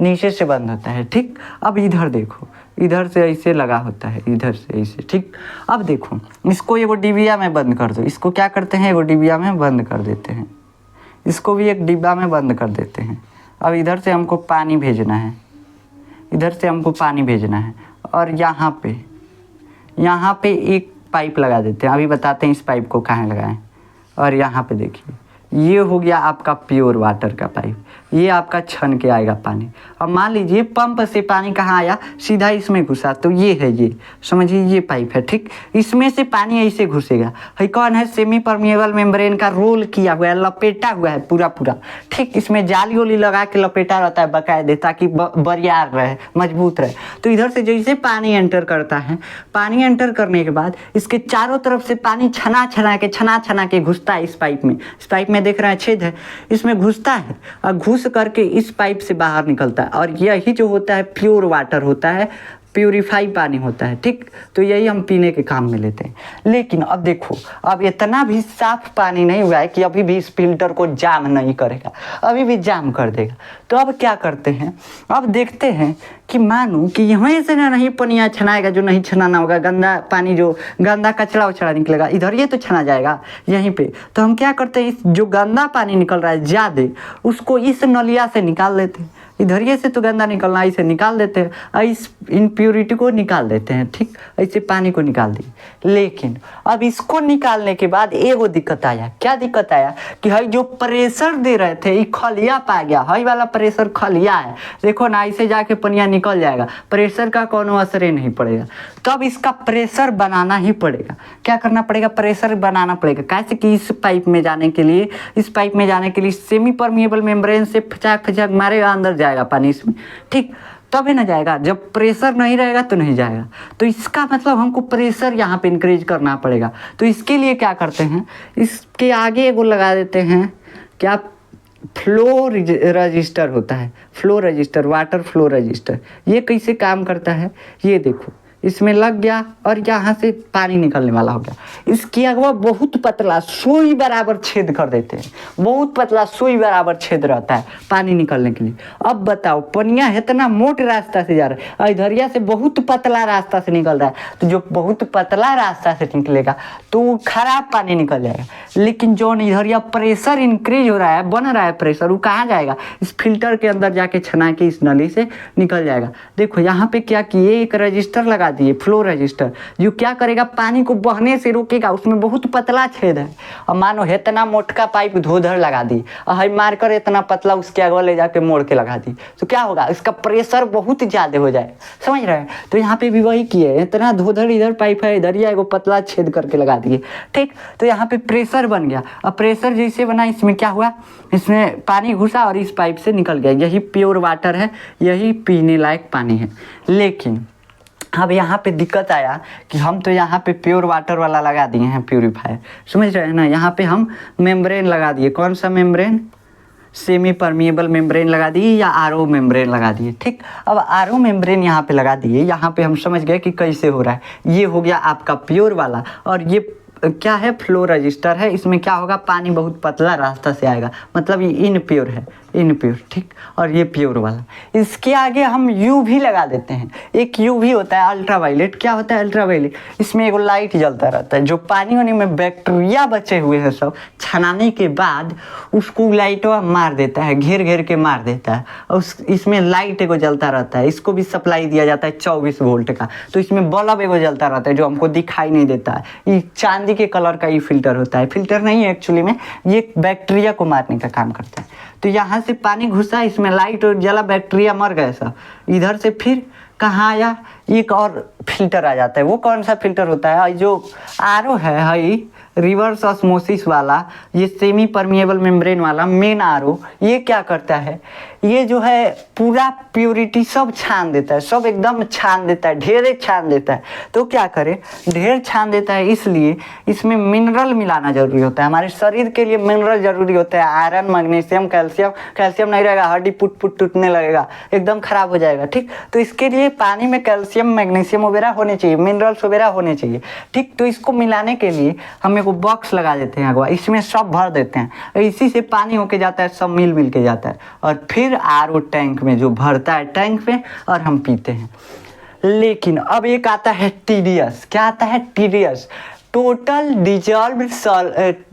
नीचे से बंद होता है। ठीक, अब इधर देखो, इधर से ऐसे लगा होता है, इधर से ऐसे। ठीक, अब देखो इसको एगो डिबिया में बंद कर दो। इसको क्या करते हैं? एगो डिबिया में बंद कर देते हैं। इसको भी एक डिब्बा में बंद कर देते हैं। अब इधर से हमको पानी भेजना है, इधर से हमको पानी भेजना है, और यहाँ पे एक पाइप लगा देते हैं। अभी बताते हैं इस पाइप को कहाँ लगाएं। और यहाँ पे देखिए, ये हो गया आपका प्योर वाटर का पाइप, ये आपका छन के आएगा पानी। अब मान लीजिए पंप से पानी कहाँ आया? सीधा इसमें घुसा, तो ये है, ये समझिए ये पाइप है। ठीक, इसमें से पानी ऐसे घुसेगा। है कौन है? सेमी परमिएबल मेम्ब्रेन का रोल किया हुआ है, लपेटा हुआ है पूरा पूरा। ठीक, इसमें जाली वाली लगा के लपेटा रहता है बाकायदे, ताकि बरियार रहे, मजबूत रहे। तो इधर से जैसे पानी एंटर करता है, पानी एंटर करने के बाद इसके चारों तरफ से पानी छना छना के घुसता है इस पाइप में। इस पाइप में देख रहे हैं छेद है, इसमें घुसता है और घुस करके इस पाइप से बाहर निकलता है। और यही जो होता है प्योर वाटर होता है, प्यूरिफाई पानी होता है। ठीक, तो यही हम पीने के काम में लेते हैं। लेकिन अब देखो, अब इतना भी साफ पानी नहीं हुआ है कि अभी भी इस फिल्टर को जाम नहीं करेगा, अभी भी जाम कर देगा। तो अब क्या करते हैं? अब देखते हैं कि मानो कि यहाँ से ना नहीं पनिया छनाएगा, जो नहीं छनाना होगा, गंदा पानी, जो गंदा कचरा उचड़ा निकलेगा, इधर ये तो छना जाएगा यहीं पे। तो हम क्या करते हैं? इस जो गंदा पानी निकल रहा है ज़्यादा, उसको इस नलिया से निकाल लेते हैं। इधर ये से तो गंदा निकलना, इसे निकाल देते हैं और इस इम्प्योरिटी को निकाल देते हैं। ठीक, ऐसे पानी को निकाल दिए। लेकिन अब इसको निकालने के बाद एगो दिक्कत आया। क्या दिक्कत आया? कि हई जो प्रेशर दे रहे थे, ये खलिया पा गया। हई वाला प्रेशर खलिया है, देखो ना, ऐसे जाके पनिया निकल जाएगा, प्रेशर का कोनो असर ही नहीं पड़ेगा। तो अब इसका प्रेशर बनाना ही पड़ेगा। क्या करना पड़ेगा? प्रेशर बनाना पड़ेगा। कैसे? कि इस पाइप में जाने के लिए सेमी परमिएबल मेम्ब्रेन से फचाक मारेगा, अंदर जाएगा पानी इसमें। ठीक, तभी ना जाएगा। जब प्रेशर नहीं रहेगा तो नहीं जाएगा। तो इसका मतलब हमको प्रेशर यहाँ पे इंक्रीज करना पड़ेगा। तो इसके लिए क्या करते हैं? इसके आगे एगो लगा देते हैं, क्या फ्लो रजिस्टर होता है, flow register, water flow register. ये कैसे काम करता है? ये देखो, इसमें लग गया और यहाँ से पानी निकलने वाला हो गया। इसकी अगवा बहुत पतला सुई बराबर छेद कर देते हैं, बहुत पतला सुई बराबर छेद रहता है पानी निकलने के लिए। अब बताओ, पनिया इतना मोटे रास्ता से जा रहा है, इधरिया से बहुत पतला रास्ता से निकल रहा है। तो जो बहुत पतला रास्ता से निकलेगा तो खराब पानी निकल जाएगा। लेकिन जो इधरिया प्रेशर इंक्रीज हो रहा है, बन रहा है प्रेशर, वो कहाँ जाएगा? इस फिल्टर के अंदर जाके छना के इस नली से निकल जाएगा। देखो यहाँ पे क्या किए, एक रजिस्टर लगा दिए, फ्लो रजिस्टर, जो क्या करेगा? पानी को बहने से रोकेगा। उसमें बहुत पतला छेद है। और मानो इतना मोटका पाइप धोधर लगा दी, और मारकर इतना पतला उसके आगे ले जाके मोड़ के लगा दी, तो क्या होगा? इसका प्रेशर बहुत ज्यादा हो जाए, समझ रहे हैं? तो यहाँ पे भी वही किए, इतना धोधर इधर पाइप है, इधर एगो पतला छेद करके लगा दिए। ठीक, तो यहाँ पे प्रेशर बन गया। अब प्रेशर जैसे बना, इसमें क्या हुआ? इसमें पानी घुसा और इस पाइप से निकल गया। यही प्योर वाटर है, यही पीने लायक पानी है। लेकिन अब यहाँ पे दिक्कत आया कि हम तो यहाँ पे प्योर वाटर वाला लगा दिए हैं, प्यूरीफायर, समझ रहे हैं ना? यहाँ पे हम मेम्ब्रेन लगा दिए। कौन सा मेम्ब्रेन? सेमी परमिएबल मेम्ब्रेन लगा दिए या आरओ मेम्ब्रेन लगा दिए। ठीक, अब आरओ मेम्ब्रेन यहाँ पे लगा दिए। यहाँ पे हम समझ गए कि कैसे हो रहा है। ये हो गया आपका प्योर वाला, और ये क्या है? फ्लो रजिस्टर है। इसमें क्या होगा? पानी बहुत पतला रास्ता से आएगा, मतलब ये इनप्योर है, इनप्योर। ठीक, और ये प्योर वाला। इसके आगे हम यूवी लगा देते हैं। एक यूवी होता है अल्ट्रावायलेट। क्या होता है अल्ट्रावायलेट? इसमें एक लाइट जलता रहता है, जो पानी वानी में बैक्टीरिया बचे हुए हैं सब छनाने के बाद उसको लाइटवा मार देता है, घेर घेर के मार देता है। और इसमें लाइट एगो जलता रहता है। इसको भी सप्लाई दिया जाता है 24 वोल्ट का। तो इसमें बल्ब एगो जलता रहता है, जो हमको दिखाई नहीं देता है। ये चांदी के कलर का ये फिल्टर होता है। फिल्टर नहीं है एक्चुअली में, ये बैक्टीरिया को मारने का काम करता है। तो यहाँ से पानी घुसा, इसमें लाइट और जला, बैक्टीरिया मर गए सब। इधर से फिर कहाँ आया? एक और फिल्टर आ जाता है। वो कौन सा फिल्टर होता है? जो आरओ है, रिवर्स ऑस्मोसिस वाला, ये सेमी परमिएबल मेम्ब्रेन वाला मेन आरओ, ये क्या करता है? ये जो है पूरा प्योरिटी सब छान देता है, सब एकदम छान देता है, ढेर छान देता है। तो क्या करे? ढेर छान देता है, इसलिए इसमें मिनरल मिलाना जरूरी होता है। हमारे शरीर के लिए मिनरल जरूरी होता है, आयरन, मैग्नीशियम, कैल्शियम। कैल्शियम नहीं रहेगा, हड्डी पुट टूटने लगेगा, एकदम खराब हो जाएगा। ठीक, तो इसके लिए पानी में कैल्शियम कैल्शियम मैग्नीशियम वगैरह होने चाहिए, मिनरल्स वगैरह होने चाहिए। ठीक, तो इसको मिलाने के लिए हम एक बॉक्स लगा देते हैं अगवा, इसमें सब भर देते हैं, इसी से पानी होके जाता है, सब मिल के जाता है और फिर आरओ टैंक में जो भरता है टैंक में और हम पीते हैं। लेकिन अब एक आता है टीडीएस। क्या आता है? TDS, total dissolved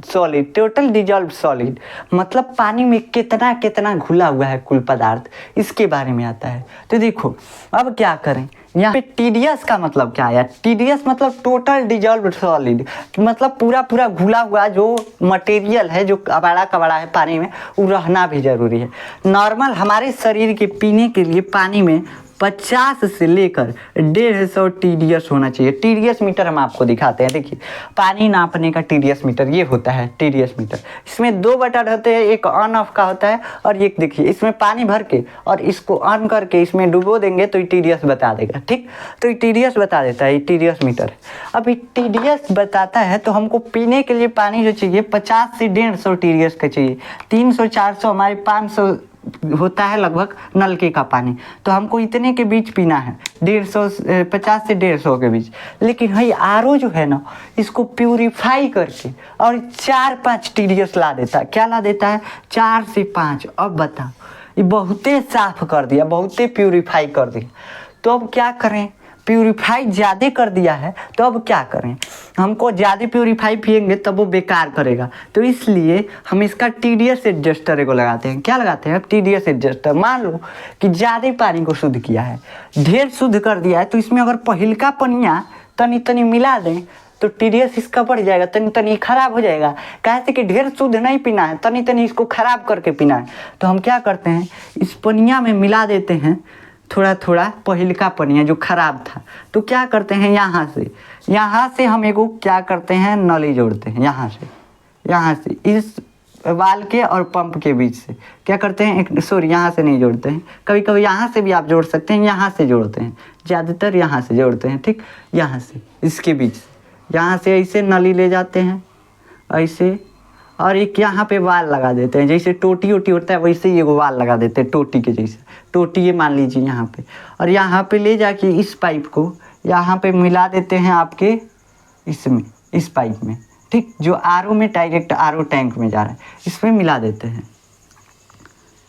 solid. Total dissolved solid मतलब पानी में कितना कितना घुला हुआ है कुल पदार्थ, इसके बारे में आता है। तो देखो अब क्या करें, यहाँ पे टीडीएस का मतलब क्या आया? टीडीएस मतलब टोटल डिजॉल्व्ड सॉलिड, मतलब पूरा पूरा घुला हुआ जो मटेरियल है, जो कबाड़ा कबाड़ा है पानी में, वो रहना भी जरूरी है। नॉर्मल हमारे शरीर के पीने के लिए पानी में 50 से लेकर 150 टीडीएस होना चाहिए। टीडीएस मीटर हम आपको दिखाते हैं, देखिए पानी नापने का टीडीएस मीटर ये होता है। टीडीएस मीटर इसमें 2 बटन होते हैं, एक ऑन ऑफ का होता है और एक देखिए इसमें पानी भर के और इसको ऑन करके इसमें डुबो देंगे तो ये टीडीएस बता देगा। ठीक, तो ये टीडीएस बता देता है, ये टीडीएस मीटर। अब ये टीडीएस बताता है तो हमको पीने के लिए पानी जो चाहिए 50 से 150 टीडीएस का चाहिए। 300-400 हमारे 500 होता है लगभग नलके का पानी, तो हमको इतने के बीच पीना है, 50 से 150 के बीच। लेकिन भाई आरओ जो है ना, इसको प्यूरिफाई करके और 4-5 टीडीएस ला देता है। क्या ला देता है? 4 से 5। अब बताओ, ये बहुते साफ कर दिया, बहुते प्यूरिफाई कर दिया। तो अब क्या करें? प्यूरिफाई ज़्यादा कर दिया है तो अब क्या करें? हमको ज़्यादा प्यूरिफाई पिएंगे तब वो बेकार करेगा, तो इसलिए हम इसका टीडीएस एडजस्टर को लगाते हैं। क्या लगाते हैं? TDS adjuster. मान लो कि ज़्यादा पानी को शुद्ध किया है, ढेर शुद्ध कर दिया है, तो इसमें अगर पहिलका पनिया तनी तनी मिला दें तो टीडीएस इसका बढ़ जाएगा, तनी तनी खराब हो जाएगा। कैसे कि ढेर शुद्ध नहीं पीना है, तनी तनी इसको खराब करके पीना है। तो हम क्या करते हैं, इस पनिया में मिला देते हैं थोड़ा थोड़ा पहिलका पनिया जो खराब था। तो क्या करते हैं, यहाँ से हम एगो क्या करते हैं, नली जोड़ते हैं। यहाँ से इस वाल के और पंप के बीच से क्या करते हैं, यहाँ से नहीं जोड़ते हैं, कभी कभी यहाँ से भी आप जोड़ सकते हैं, यहाँ से जोड़ते हैं, ज़्यादातर यहाँ से जोड़ते हैं। ठीक, यहाँ से इसके बीच से, यहाँ से ऐसे नली ले जाते हैं ऐसे, और एक यहाँ पे वाल लगा देते हैं, जैसे टोटी वोटी होता है वैसे ही एगो वाल लगा देते हैं, टोटी के जैसे। टोटी ये मान लीजिए यहाँ पे, और यहाँ पे ले जाके इस पाइप को यहाँ पे मिला देते हैं आपके इसमें, इस पाइप में। ठीक, जो आरओ में डायरेक्ट आरओ टैंक में जा रहा है, इसमें मिला देते हैं।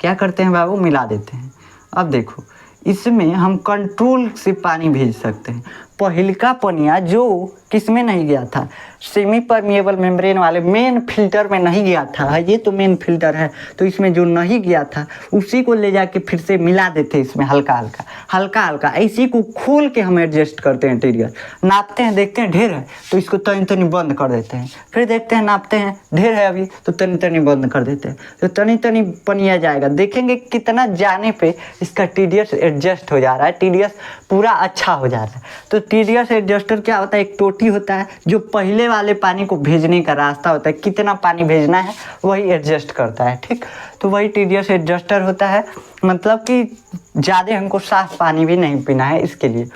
क्या करते हैं बाबू? मिला देते हैं। अब देखो इसमें हम कंट्रोल से पानी भेज सकते हैं। पहिलका पनिया जो किसमें नहीं गया था, सेमी परमिएबल मेम्ब्रेन वाले मेन फिल्टर में नहीं गया था, ये तो मेन फिल्टर है, तो इसमें जो नहीं गया था उसी को ले जाके फिर से मिला देते हैं इसमें हल्का हल्का इसी को खोल के हम एडजस्ट करते हैं। टीडीएस नापते हैं, देखते हैं ढेर है तो इसको तनी तनी बंद कर देते हैं, फिर देखते हैं नापते हैं ढेर है अभी तो तनी तनी बंद कर देते हैं, तो तनी तनी पनिया जाएगा। देखेंगे कितना जाने पे इसका टीडीएस एडजस्ट हो जा रहा है, टीडीएस पूरा अच्छा हो जा रहा है। तो टीडीएस एडजस्टर क्या होता है, एक टोटी होता है जो पहले वाले पानी को भेजने का रास्ता होता है, कितना पानी भेजना है वही एडजस्ट करता है। ठीक, तो वही टीडीएस एडजस्टर होता है, मतलब कि ज़्यादा हमको साफ पानी भी नहीं पीना है इसके लिए।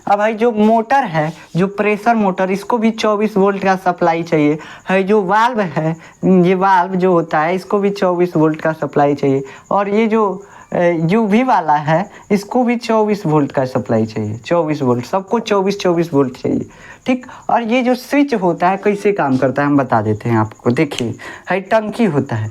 अब भाई जो मोटर है, जो प्रेशर मोटर, इसको भी 24 वोल्ट का सप्लाई चाहिए है। जो वाल्व है, ये वाल्व जो होता है इसको भी 24 वोल्ट का सप्लाई चाहिए, और ये जो यूवी वाला है इसको भी 24 वोल्ट का सप्लाई चाहिए। 24 वोल्ट, सबको 24 वोल्ट चाहिए। ठीक, और ये जो स्विच होता है कैसे काम करता है हम बता देते हैं आपको। देखिए है टंकी होता है,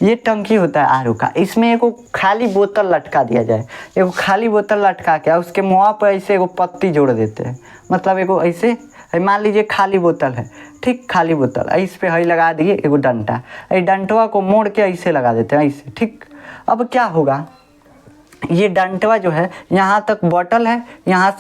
ये टंकी होता है आरओ का, इसमें एगो खाली बोतल लटका दिया जाए, एगो खाली बोतल लटका के उसके मुँह पर ऐसे एगो पत्ती जोड़ देते हैं, मतलब एगो ऐसे मान लीजिए खाली बोतल है। ठीक, खाली बोतल इस पे है लगा दिए एगो डंटा, डंटवा को मोड़ के ऐसे लगा देते हैं ऐसे। ठीक, अब क्या होगा, ये डंटवा जो है यहाँ तक बॉटल है, यहाँ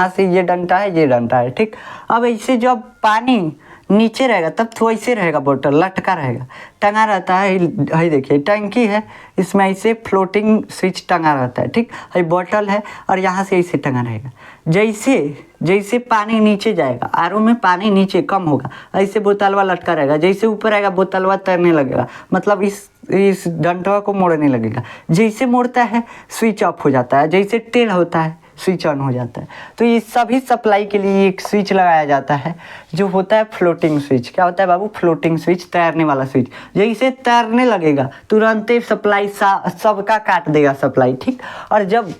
से ये डंटा है, ये डंटा है। ठीक, अब ऐसे जब पानी नीचे रहेगा तब तो ऐसे रहेगा, बोतल लटका रहेगा, टंगा रहता है देखिए टंकी है, इसमें ऐसे फ्लोटिंग स्विच टंगा रहता है। ठीक है, बोतल है और यहाँ से ऐसे टंगा रहेगा। जैसे जैसे पानी नीचे जाएगा, आरओ में पानी नीचे कम होगा, ऐसे बोतलवा लटका रहेगा, जैसे ऊपर आएगा बोतलवा तैरने लगेगा, मतलब इस डंटवा को मोड़ने लगेगा। जैसे मोड़ता है स्विच ऑफ हो जाता है, जैसे टेढ़ होता है स्विच ऑन हो जाता है। तो ये सभी सप्लाई के लिए एक स्विच लगाया जाता है जो होता है फ्लोटिंग स्विच। क्या होता है बाबू? फ्लोटिंग स्विच, तैरने वाला स्विच। जैसे तैरने लगेगा तुरंत ही सप्लाई सबका काट देगा सप्लाई। ठीक, और जब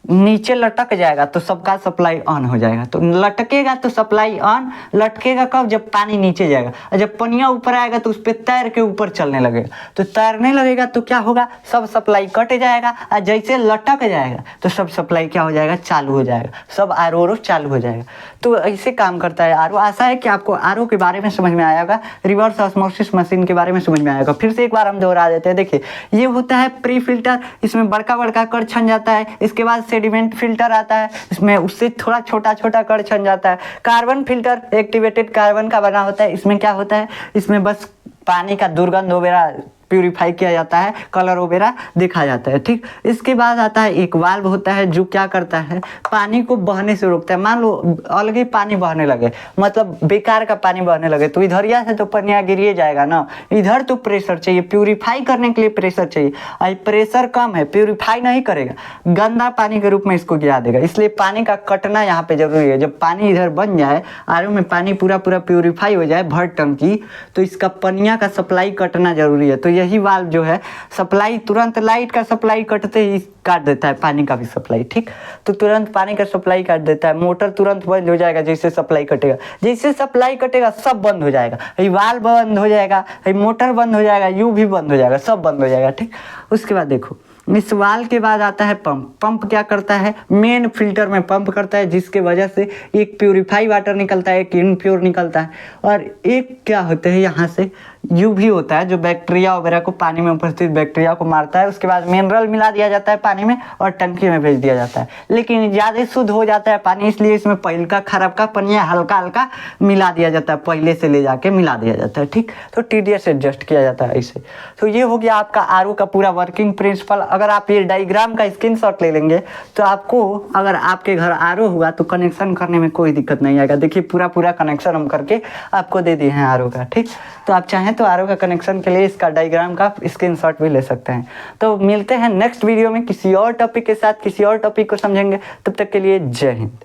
नीचे लटक जाएगा तो सबका सप्लाई ऑन हो जाएगा। तो लटकेगा तो सप्लाई ऑन, लटकेगा कब? जब पानी नीचे जाएगा, और जब पनिया ऊपर आएगा तो उस पर तैर के ऊपर चलने लगेगा। तो तैरने लगेगा तो क्या होगा? सब सप्लाई कट जाएगा, और जैसे लटक जाएगा तो सब सप्लाई क्या हो जाएगा? चालू हो जाएगा, सब आर चालू हो जाएगा। तो ऐसे काम करता है आर। आशा है कि आपको आर के बारे में समझ में आएगा, रिवर्स ऑस्मोसिस मशीन के बारे में समझ में आएगा। फिर से एक बार हम दोहरा देते हैं। देखिए, ये होता है प्री फिल्टर, इसमें बड़का बड़का कण छन जाता है। इसके बाद सेडिमेंट फिल्टर आता है, इसमें उससे थोड़ा छोटा छोटा कण छन जाता है। कार्बन फिल्टर एक्टिवेटेड कार्बन का बना होता है। इसमें क्या होता है? इसमें बस पानी का दुर्गंध वगैरह प्यूरिफाई किया जाता है, कलर वगैरह देखा जाता है। ठीक, इसके बाद आता है एक वाल्व होता है जो क्या करता है? पानी को बहने से रोकता है। मान लो अलग ही पानी बहने लगे, मतलब बेकार का पानी बहने लगे, तो इधरिया से तो पनिया गिरिए जाएगा ना। इधर तो प्रेशर चाहिए, प्यूरिफाई करने के लिए प्रेशर चाहिए। और प्रेशर कम है, प्यूरिफाई नहीं करेगा, गंदा पानी के रूप में इसको गिरा देगा। इसलिए पानी का कटना यहाँ पे जरूरी है। जब पानी इधर बन जाए, आर में पानी पूरा पूरा प्यूरिफाई हो जाए भर टंकी, तो इसका पनिया का सप्लाई कटना जरूरी है। तो यही वाल्व जो है सप्लाई, तुरंत लाइट का सप्लाई कटते ही काट देता है पानी का भी सप्लाई। ठीक, तो तुरंत पानी का सप्लाई काट देता है। मोटर तुरंत बंद हो जाएगा जैसे सप्लाई कटेगा। जैसे सप्लाई कटेगा सब बंद हो जाएगा, ये वाल्व बंद हो जाएगा, ये मोटर बंद हो जाएगा, यू भी बंद हो जाएगा, सब बंद हो जाएगा। ठीक, उसके बाद देखो, इस वाल्व के बाद आता है पंप। पंप क्या करता है? मेन फिल्टर में पंप करता है, जिसके वजह से एक प्यूरिफाई वाटर निकलता है, एक इनप्योर निकलता है। और एक क्या होते हैं यहाँ से यूवी होता है, जो बैक्टीरिया वगैरह को, पानी में उपस्थित बैक्टीरिया को मारता है। उसके बाद मिनरल मिला दिया जाता है पानी में और टंकी में भेज दिया जाता है। लेकिन ज़्यादा शुद्ध हो जाता है पानी, इसलिए इसमें पहले का खराब का पानी हल्का हल्का मिला दिया जाता है, पहले से ले जाके मिला दिया जाता है। ठीक, तो TDS एडजस्ट किया जाता है ऐसे। तो ये हो गया आपका RO का पूरा वर्किंग प्रिंसिपल। अगर आप ये डायग्राम का स्क्रीनशॉट ले लेंगे तो आपको, अगर आपके घर RO हुआ तो कनेक्शन करने में कोई दिक्कत नहीं आएगा। देखिए, पूरा पूरा कनेक्शन हम करके आपको दे दिए हैं RO का। ठीक, तो आप चाहें तो RO का कनेक्शन के लिए इसका डायग्राम का स्क्रीनशॉट भी ले सकते हैं। तो मिलते हैं नेक्स्ट वीडियो में किसी और टॉपिक के साथ, किसी और टॉपिक को समझेंगे। तब तक के लिए जय हिंद।